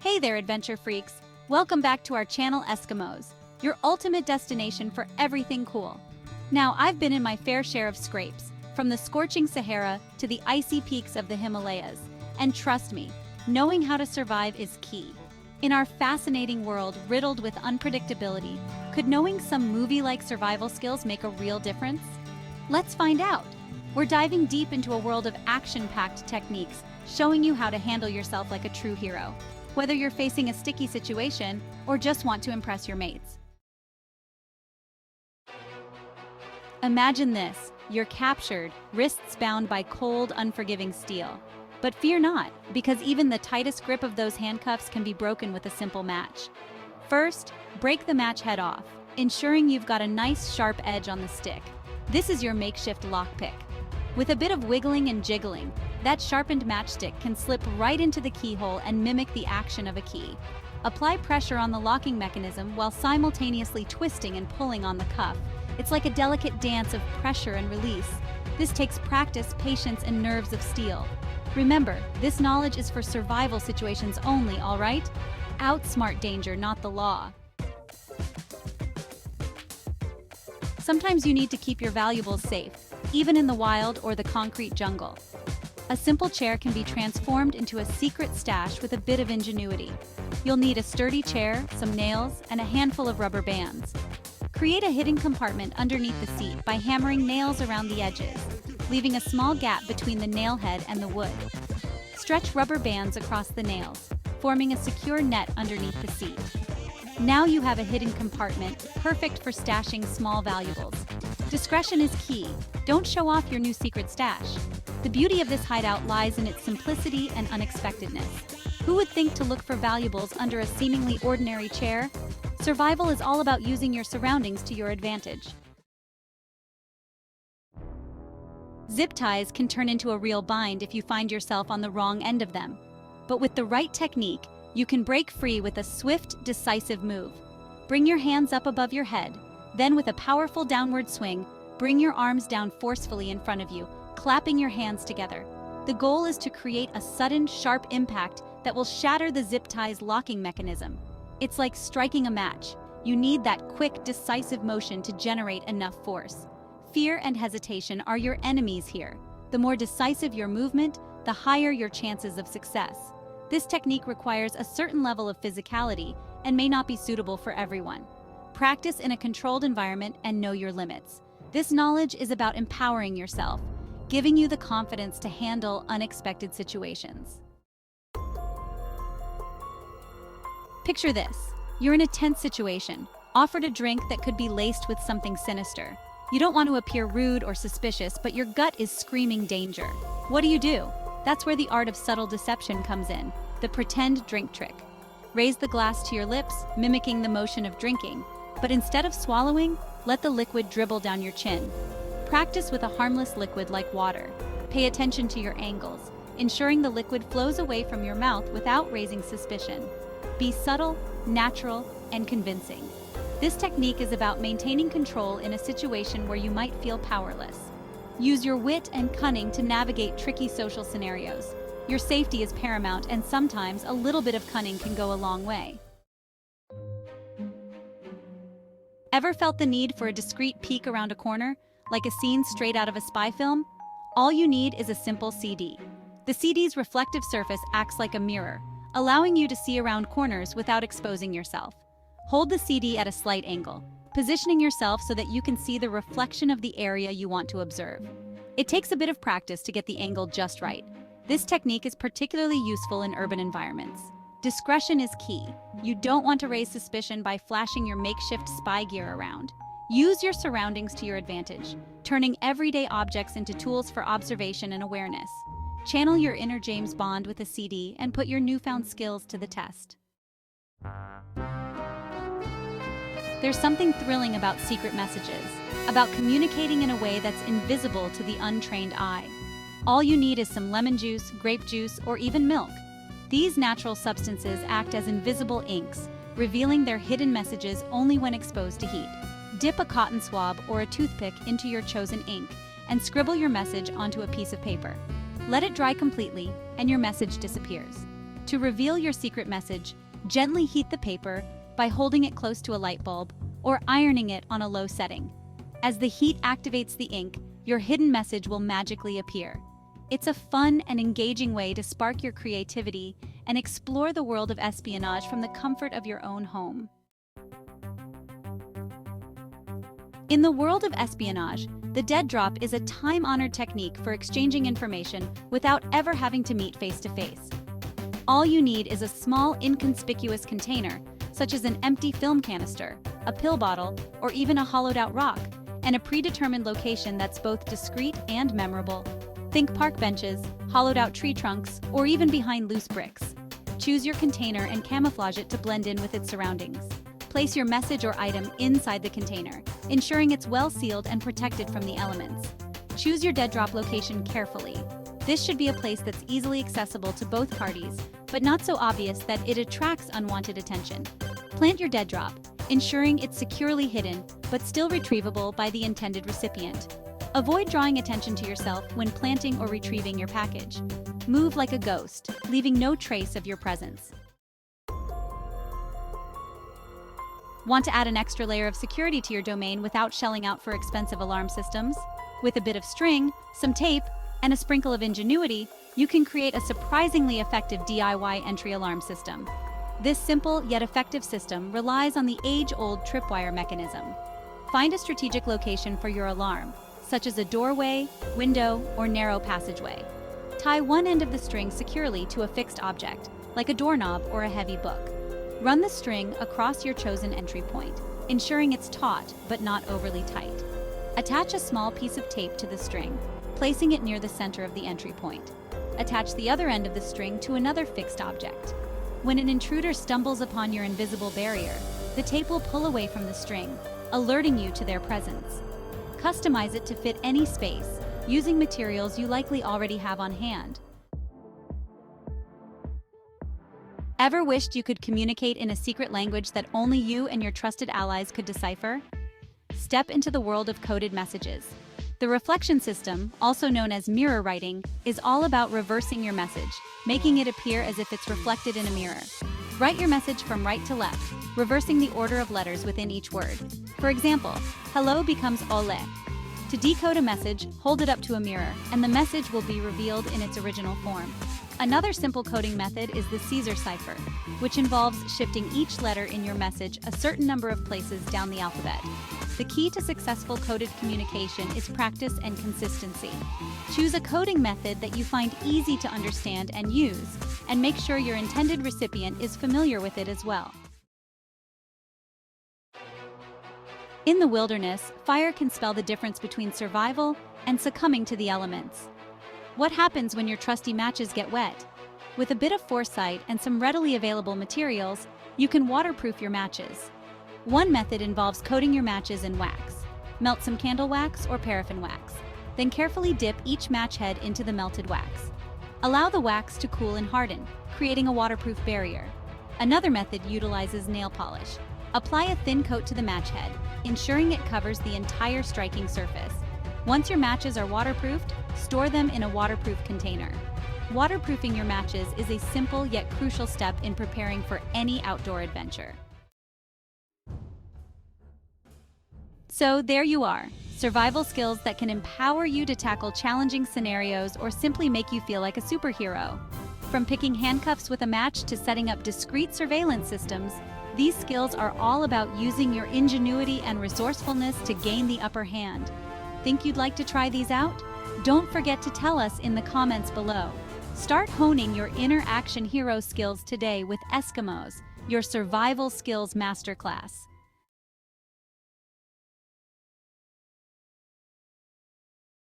Hey there, adventure freaks! Welcome back to our channel Eskimos, your ultimate destination for everything cool. Now, I've been in my fair share of scrapes, from the scorching Sahara to the icy peaks of the Himalayas, and trust me, knowing how to survive is key. In our fascinating world riddled with unpredictability, could knowing some movie-like survival skills make a real difference? Let's find out! We're diving deep into a world of action-packed techniques, showing you how to handle yourself like a true hero, whether you're facing a sticky situation or just want to impress your mates. Imagine this: you're captured, wrists bound by cold, unforgiving steel. But fear not, because even the tightest grip of those handcuffs can be broken with a simple match. First, break the match head off, ensuring you've got a nice sharp edge on the stick. This is your makeshift lockpick. With a bit of wiggling and jiggling, that sharpened matchstick can slip right into the keyhole and mimic the action of a key. Apply pressure on the locking mechanism while simultaneously twisting and pulling on the cuff. It's like a delicate dance of pressure and release. This takes practice, patience, and nerves of steel. Remember, this knowledge is for survival situations only, all right? Outsmart danger, not the law. Sometimes you need to keep your valuables safe, even in the wild or the concrete jungle. A simple chair can be transformed into a secret stash with a bit of ingenuity. You'll need a sturdy chair, some nails, and a handful of rubber bands. Create a hidden compartment underneath the seat by hammering nails around the edges, leaving a small gap between the nail head and the wood. Stretch rubber bands across the nails, forming a secure net underneath the seat. Now you have a hidden compartment, perfect for stashing small valuables. Discretion is key. Don't show off your new secret stash. The beauty of this hideout lies in its simplicity and unexpectedness. Who would think to look for valuables under a seemingly ordinary chair? Survival is all about using your surroundings to your advantage. Zip ties can turn into a real bind if you find yourself on the wrong end of them. But with the right technique, you can break free with a swift, decisive move. Bring your hands up above your head, then with a powerful downward swing, bring your arms down forcefully in front of you, clapping your hands together. The goal is to create a sudden, sharp impact that will shatter the zip tie's locking mechanism. It's like striking a match. You need that quick, decisive motion to generate enough force. Fear and hesitation are your enemies here. The more decisive your movement, the higher your chances of success. This technique requires a certain level of physicality and may not be suitable for everyone. Practice in a controlled environment and know your limits. This knowledge is about empowering yourself, giving you the confidence to handle unexpected situations. Picture this: you're in a tense situation, offered a drink that could be laced with something sinister. You don't want to appear rude or suspicious, but your gut is screaming danger. What do? That's where the art of subtle deception comes in, the pretend drink trick. Raise the glass to your lips, mimicking the motion of drinking, but instead of swallowing, let the liquid dribble down your chin. Practice with a harmless liquid like water. Pay attention to your angles, ensuring the liquid flows away from your mouth without raising suspicion. Be subtle, natural, and convincing. This technique is about maintaining control in a situation where you might feel powerless. Use your wit and cunning to navigate tricky social scenarios. Your safety is paramount, and sometimes a little bit of cunning can go a long way. Ever felt the need for a discreet peek around a corner, like a scene straight out of a spy film? All you need is a simple CD. The CD's reflective surface acts like a mirror, allowing you to see around corners without exposing yourself. Hold the CD at a slight angle, positioning yourself so that you can see the reflection of the area you want to observe. It takes a bit of practice to get the angle just right. This technique is particularly useful in urban environments. Discretion is key. You don't want to raise suspicion by flashing your makeshift spy gear around. Use your surroundings to your advantage, turning everyday objects into tools for observation and awareness. Channel your inner James Bond with a CD and put your newfound skills to the test. There's something thrilling about secret messages, about communicating in a way that's invisible to the untrained eye. All you need is some lemon juice, grape juice, or even milk. These natural substances act as invisible inks, revealing their hidden messages only when exposed to heat. Dip a cotton swab or a toothpick into your chosen ink and scribble your message onto a piece of paper. Let it dry completely, and your message disappears. To reveal your secret message, gently heat the paper by holding it close to a light bulb or ironing it on a low setting. As the heat activates the ink, your hidden message will magically appear. It's a fun and engaging way to spark your creativity and explore the world of espionage from the comfort of your own home. In the world of espionage, the dead drop is a time-honored technique for exchanging information without ever having to meet face-to-face. All you need is a small, inconspicuous container, such as an empty film canister, a pill bottle, or even a hollowed-out rock, and a predetermined location that's both discreet and memorable. Think park benches, hollowed-out tree trunks, or even behind loose bricks. Choose your container and camouflage it to blend in with its surroundings. Place your message or item inside the container, ensuring it's well sealed and protected from the elements. Choose your dead drop location carefully. This should be a place that's easily accessible to both parties, but not so obvious that it attracts unwanted attention. Plant your dead drop, ensuring it's securely hidden, but still retrievable by the intended recipient. Avoid drawing attention to yourself when planting or retrieving your package. Move like a ghost, leaving no trace of your presence. Want to add an extra layer of security to your domain without shelling out for expensive alarm systems? With a bit of string, some tape, and a sprinkle of ingenuity, you can create a surprisingly effective DIY entry alarm system. This simple yet effective system relies on the age-old tripwire mechanism. Find a strategic location for your alarm, such as a doorway, window, or narrow passageway. Tie one end of the string securely to a fixed object, like a doorknob or a heavy book. Run the string across your chosen entry point, ensuring it's taut but not overly tight. Attach a small piece of tape to the string, placing it near the center of the entry point. Attach the other end of the string to another fixed object. When an intruder stumbles upon your invisible barrier, the tape will pull away from the string, alerting you to their presence. Customize it to fit any space, using materials you likely already have on hand. Ever wished you could communicate in a secret language that only you and your trusted allies could decipher? Step into the world of coded messages. The reflection system, also known as mirror writing, is all about reversing your message, making it appear as if it's reflected in a mirror. Write your message from right to left, reversing the order of letters within each word. For example, hello becomes ole. To decode a message, hold it up to a mirror, and the message will be revealed in its original form. Another simple coding method is the Caesar cipher, which involves shifting each letter in your message a certain number of places down the alphabet. The key to successful coded communication is practice and consistency. Choose a coding method that you find easy to understand and use, and make sure your intended recipient is familiar with it as well. In the wilderness, fire can spell the difference between survival and succumbing to the elements. What happens when your trusty matches get wet? With a bit of foresight and some readily available materials, you can waterproof your matches. One method involves coating your matches in wax. Melt some candle wax or paraffin wax. Then carefully dip each match head into the melted wax. Allow the wax to cool and harden, creating a waterproof barrier. Another method utilizes nail polish. Apply a thin coat to the match head, ensuring it covers the entire striking surface. Once your matches are waterproofed, store them in a waterproof container. Waterproofing your matches is a simple yet crucial step in preparing for any outdoor adventure. So there you are, survival skills that can empower you to tackle challenging scenarios or simply make you feel like a superhero. From picking handcuffs with a match to setting up discreet surveillance systems, these skills are all about using your ingenuity and resourcefulness to gain the upper hand. Think you'd like to try these out? Don't forget to tell us in the comments below. Start honing your inner action hero skills today with Eskimos, your survival skills masterclass.